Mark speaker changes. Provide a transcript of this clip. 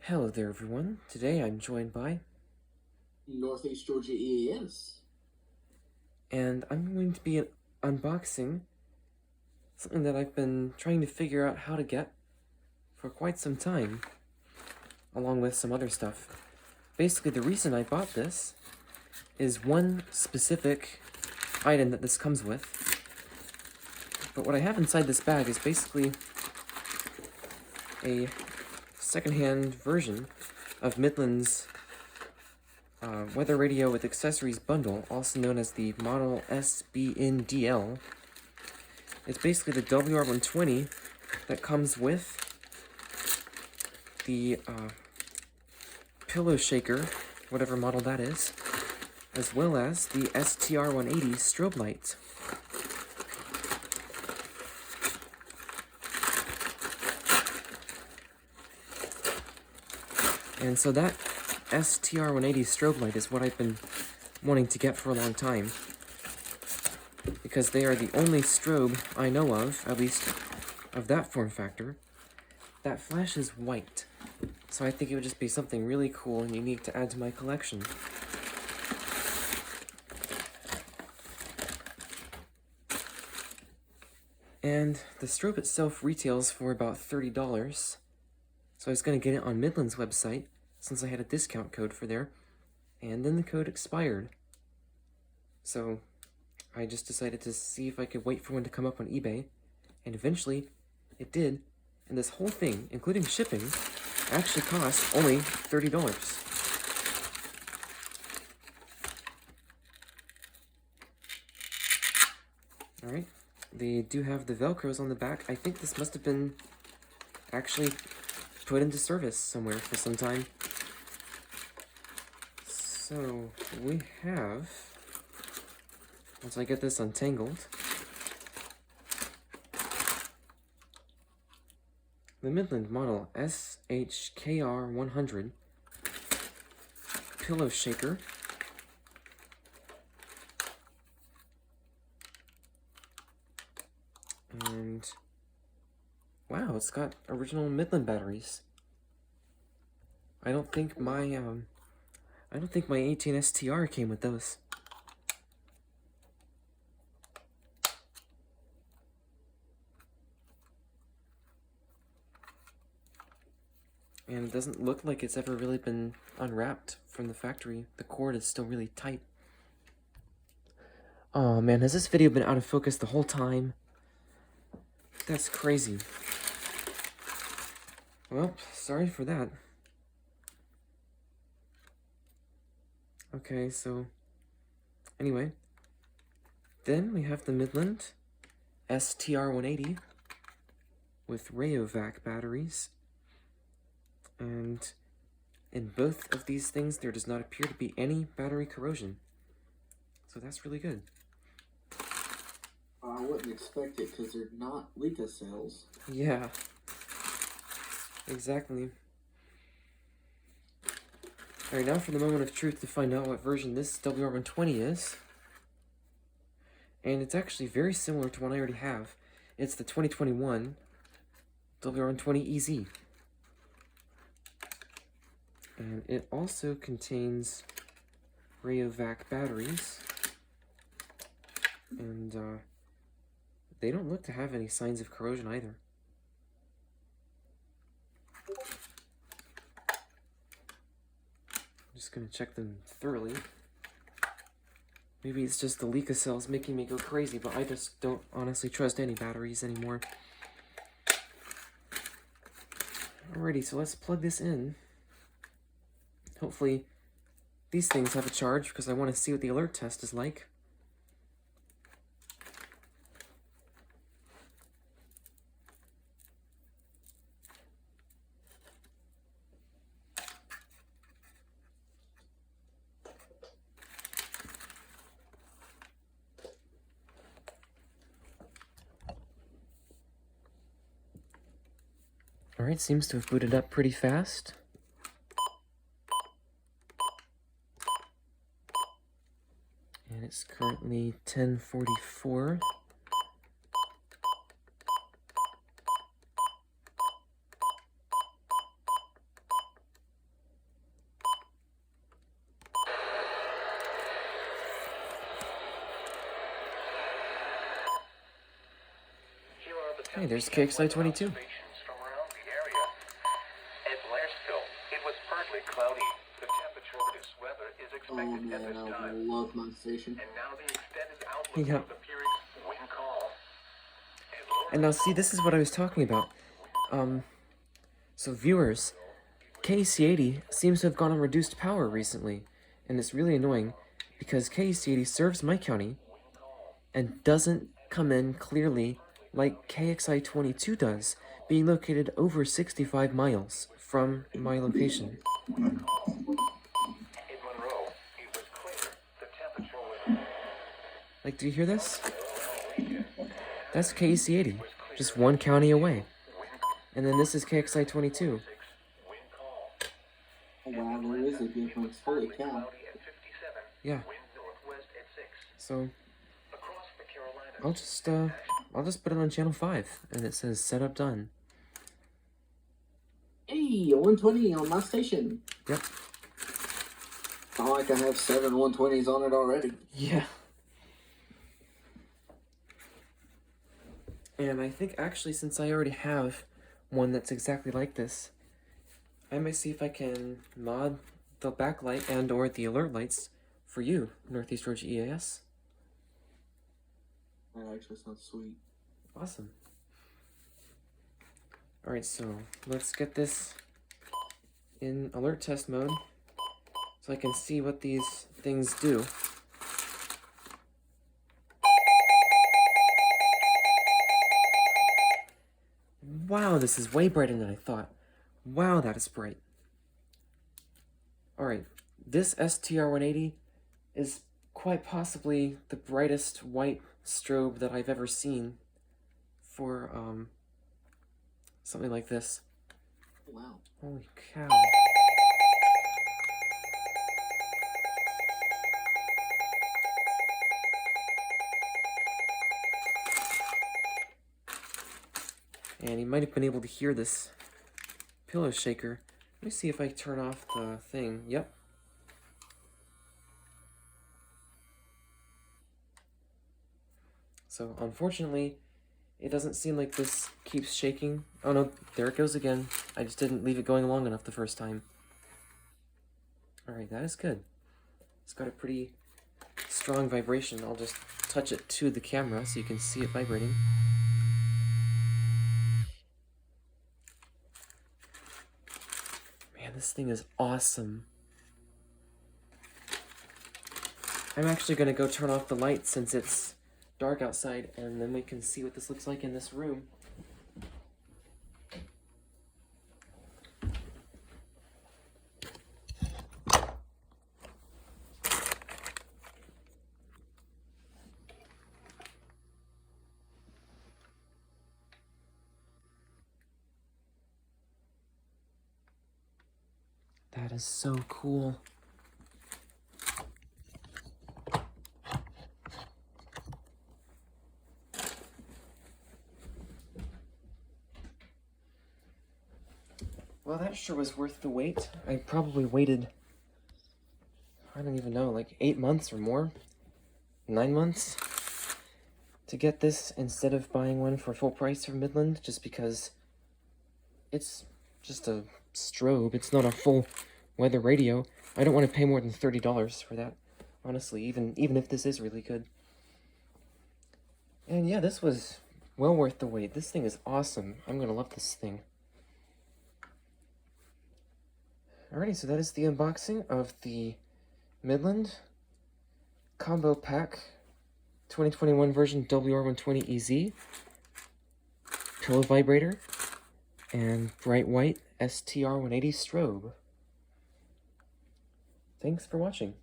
Speaker 1: Hello there everyone, today I'm joined by
Speaker 2: Northeast Georgia EAS.
Speaker 1: and I'm going to be unboxing something that I've been trying to figure out how to get for quite some time, along with some other stuff. Basically the reason I bought this is one specific item that this comes with, but what I have inside this bag is basically a secondhand version of Midland's weather radio with accessories bundle, also known as the model SBNDL. It's basically the WR120 that comes with the pillow shaker, whatever model that is, as well as the STR180 strobe light. And so that STR180 strobe light is what I've been wanting to get for a long time, because they are the only strobe I know of, at least of that form factor, that flashes white. So I think it would just be something really cool and unique to add to my collection. And the strobe itself retails for about $30, so I was going to get it on Midland's website, since I had a discount code for there, and then the code expired. So I just decided to see if I could wait for one to come up on eBay, and eventually it did, and this whole thing, including shipping, actually cost only $30. Alright, they do have the Velcros on the back. I think this must have been actually put into service somewhere for some time. So we have, once I get this untangled, the Midland model SHKR100 pillow shaker. And wow, it's got original Midland batteries. I don't think my 18 STR came with those. And it doesn't look like it's ever really been unwrapped from the factory. The cord is still really tight. Oh man, has this video been out of focus the whole time? That's crazy. Well, sorry for that. Okay, so anyway, then we have the Midland STR180 with Rayovac batteries. And in both of these things, there does not appear to be any battery corrosion. So that's really good.
Speaker 2: I wouldn't expect it because they're not Leica cells.
Speaker 1: Yeah, exactly. Alright, now for the moment of truth to find out what version this WR120 is. And it's actually very similar to one I already have. It's the 2021 WR120EZ. And it also contains Rayovac batteries. And they don't look to have any signs of corrosion either. I'm just going to check them thoroughly. Maybe it's just the Leica cells making me go crazy, but I just don't honestly trust any batteries anymore. Alrighty, so let's plug this in. Hopefully these things have a charge, because I want to see what the alert test is like. Alright, seems to have booted up pretty fast. And it's currently 10:44. Hey, there's KXI22.
Speaker 2: Oh man, I love my station.
Speaker 1: Yeah. And now see, this is what I was talking about. So viewers, KC80 seems to have gone on reduced power recently, and it's really annoying because KC80 serves my county and doesn't come in clearly like KXI22 does, being located over 65 miles from my location. Like, do you hear this? That's KC80, just one county away. And then this is KXI22.
Speaker 2: Oh wow, there is a difference. Holy cow.
Speaker 1: Yeah. So I'll just put it on channel 5 and it says setup done.
Speaker 2: Hey, 120 on my station.
Speaker 1: Yep.
Speaker 2: It's not like I have 7 120s on it already.
Speaker 1: Yeah. And I think actually, since I already have one that's exactly like this, I might see if I can mod the backlight and or the alert lights for you, Northeast Georgia EAS.
Speaker 2: That actually sounds sweet.
Speaker 1: Awesome. Alright, so let's get this in alert test mode so I can see what these things do. Wow, this is way brighter than I thought. Wow, that is bright. Alright, this STR180 is quite possibly the brightest white strobe that I've ever seen for something like this.
Speaker 2: Wow.
Speaker 1: Holy cow. And you might have been able to hear this pillow shaker. Let me see if I turn off the thing. Yep. So unfortunately, it doesn't seem like this keeps shaking. Oh no, there it goes again. I just didn't leave it going long enough the first time. Alright, that is good. It's got a pretty strong vibration. I'll just touch it to the camera so you can see it vibrating. Man, this thing is awesome. I'm actually going to go turn off the light since it's dark outside, and then we can see what this looks like in this room. That is so cool. Well, that sure was worth the wait. I probably waited, I don't even know, like 8 months or more? 9 months? To get this instead of buying one for full price from Midland, just because it's just a strobe. It's not a full weather radio. I don't want to pay more than $30 for that, honestly, even if this is really good. And yeah, this was well worth the wait. This thing is awesome. I'm gonna love this thing. Alrighty, so that is the unboxing of the Midland Combo Pack 2021 version WR120EZ pillow vibrator and bright white STR180 strobe. Thanks for watching.